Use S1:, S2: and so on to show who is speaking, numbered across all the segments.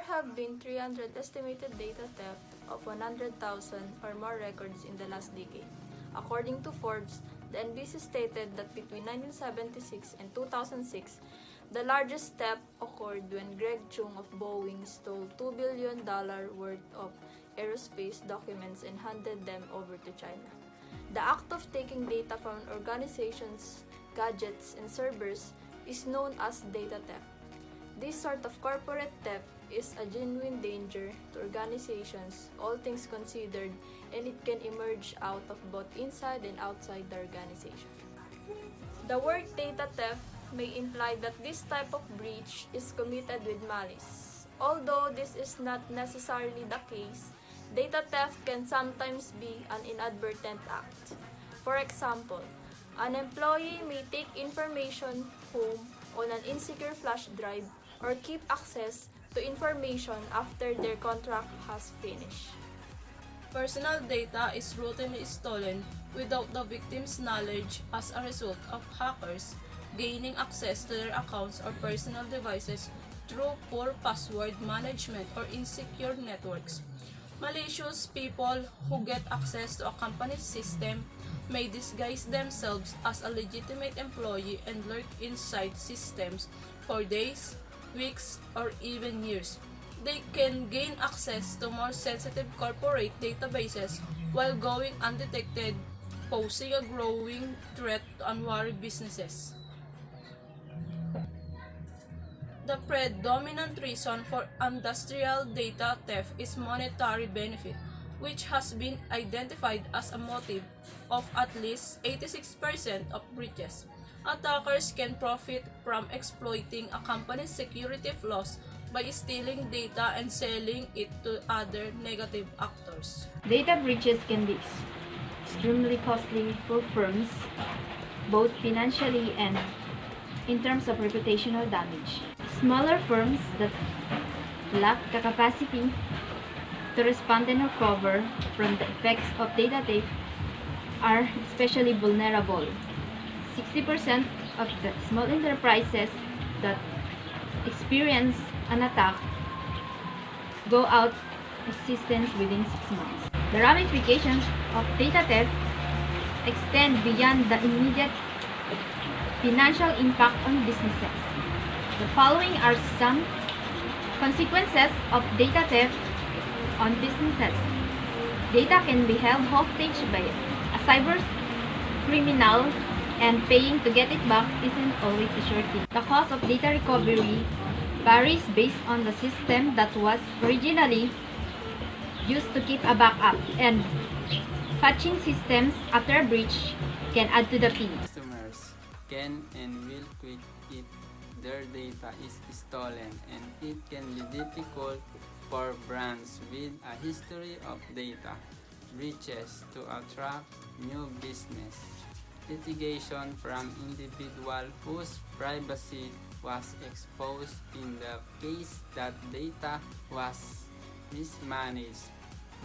S1: have been 300 estimated data theft of 100,000 or more records in the last decade. According to Forbes, the NBC stated that between 1976 and 2006, the largest theft occurred when Greg Chung of Boeing stole $2 billion worth of aerospace documents and handed them over to China. The act of taking data from an organization's gadgets and servers is known as data theft. This sort of corporate theft is a genuine danger to organizations, all things considered, and it can emerge out of both inside and outside the organization. The word data theft may imply that this type of breach is committed with malice. Although this is not necessarily the case, data theft can sometimes be an inadvertent act. For example, an employee may take information home on an insecure flash drive or keep access to information after their contract has finished.
S2: Personal data is routinely stolen without the victim's knowledge as a result of hackers gaining access to their accounts or personal devices through poor password management or insecure networks. Malicious people who get access to a company's system may disguise themselves as a legitimate employee and lurk inside systems for days, weeks, or even years. They can gain access to more sensitive corporate databases while going undetected, posing a growing threat to unwary businesses. The predominant reason for industrial data theft is monetary benefit, which has been identified as a motive of at least 86% of breaches. Attackers can profit from exploiting a company's security flaws by stealing data and selling it to other negative actors.
S3: Data breaches can be extremely costly for firms, both financially and in terms of reputational damage. Smaller firms that lack the capacity to respond and recover from the effects of data theft are especially vulnerable. 60% of the small enterprises that experience an attack go out of existence within 6 months. The ramifications of data theft extend beyond the immediate financial impact on businesses. The following are some consequences of data theft on businesses. Data can be held hostage by a cyber criminal, and paying to get it back isn't always a sure thing. The cost of data recovery varies based on the system that was originally used to keep a backup, and patching systems after a breach can add to the fee.
S4: Customers can and will quit if their data is stolen, and it can be difficult for brands with a history of data breaches to attract new business. Litigation from individuals whose privacy was exposed in the case that data was mismanaged.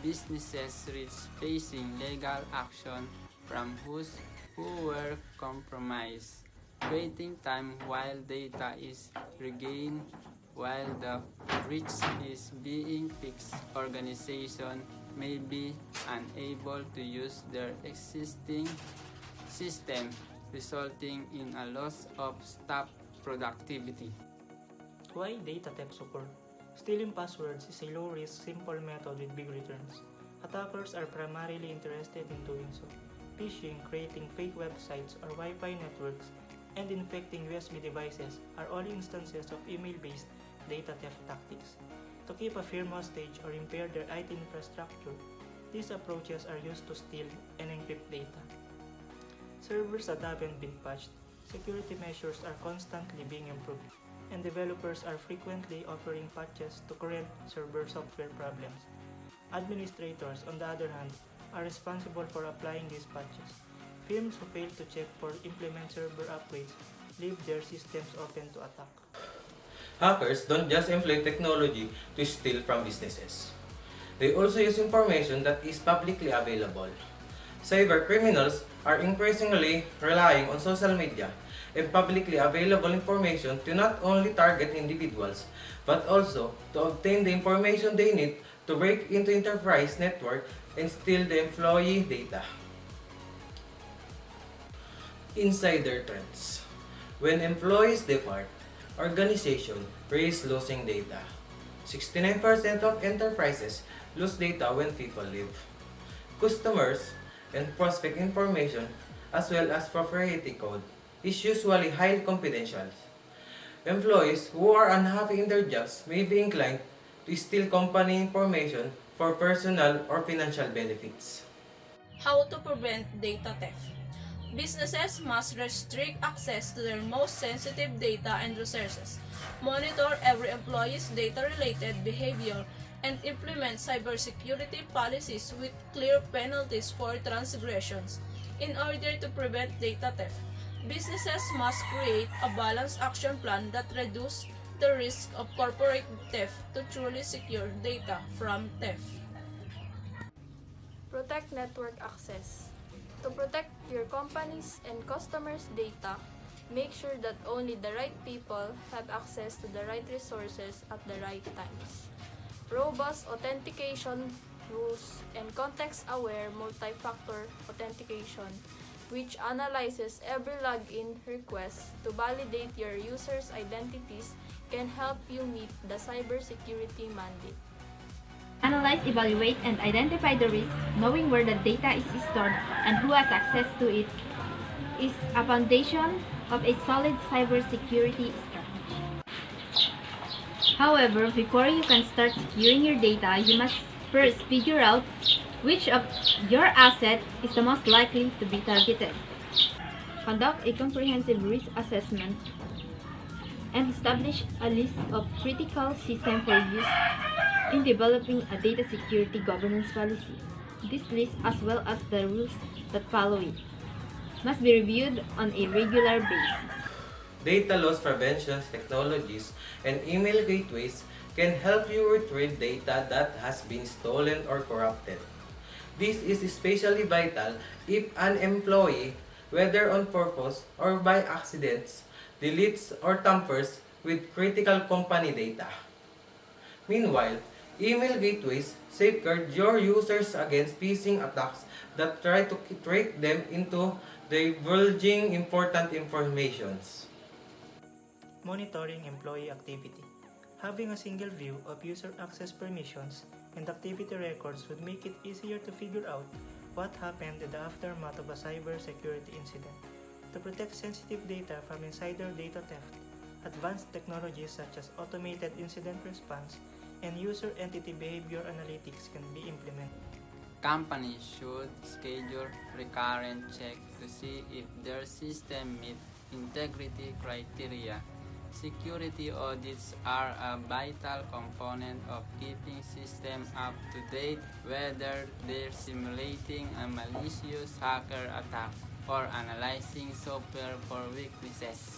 S4: Businesses risk facing legal action from those who were compromised. Waiting time while data is regained while the breach is being fixed. Organization may be unable to use their existing system, resulting in a loss of staff productivity.
S5: Why data thefts occur? Stealing passwords is a low-risk, simple method with big returns. Attackers are primarily interested in doing so. Phishing, creating fake websites or Wi-Fi networks, and infecting USB devices are all instances of email-based data theft tactics. To keep a firm hostage or impair their IT infrastructure, these approaches are used to steal and encrypt data. Servers that haven't been patched, security measures are constantly being improved, and developers are frequently offering patches to current server software problems. Administrators, on the other hand, are responsible for applying these patches. Firms who fail to check or implement server upgrades leave their systems open to attack.
S6: Hackers don't just employ technology to steal from businesses. They also use information that is publicly available. Cyber criminals are increasingly relying on social media and publicly available information to not only target individuals, but also to obtain the information they need to break into enterprise network and steal the employee data. Insider trends. When employees depart, organization risk losing data. 69% of enterprises lose data when people leave. Customers and prospect information as well as proprietary code is usually highly confidential. Employees who are unhappy in their jobs may be inclined to steal company information for personal or financial benefits.
S2: How to prevent data theft? Businesses must restrict access to their most sensitive data and resources, monitor every employee's data-related behavior, and implement cybersecurity policies with clear penalties for transgressions. In order to prevent data theft, businesses must create a balanced action plan that reduces the risk of corporate theft to truly secure data from theft.
S1: Protect network access. To protect your company's and customers' data, make sure that only the right people have access to the right resources at the right times. Robust authentication rules and context-aware multi-factor authentication, which analyzes every login request to validate your users' identities, can help you meet the cybersecurity mandate.
S3: Analyze, evaluate, and identify the risk. Knowing where the data is stored and who has access to it is a foundation of a solid cybersecurity strategy. However, before you can start securing your data, you must first figure out which of your assets is the most likely to be targeted. Conduct a comprehensive risk assessment and establish a list of critical systems for use in developing a data security governance policy. This list, as well as the rules that follow it, must be reviewed on a regular basis.
S6: Data loss prevention technologies and email gateways can help you retrieve data that has been stolen or corrupted. This is especially vital if an employee, whether on purpose or by accidents, deletes or tampers with critical company data. Meanwhile, email gateways safeguard your users against phishing attacks that try to trick them into divulging important informations.
S5: Monitoring employee activity. Having a single view of user access permissions and activity records would make it easier to figure out what happened in the aftermath of a cybersecurity incident. To protect sensitive data from insider data theft, advanced technologies such as automated incident response and user entity behavior analytics can be implemented.
S4: Companies should schedule recurrent checks to see if their system meets integrity criteria. Security audits are a vital component of keeping systems up to date, whether they're simulating a malicious hacker attack or analyzing software for weaknesses.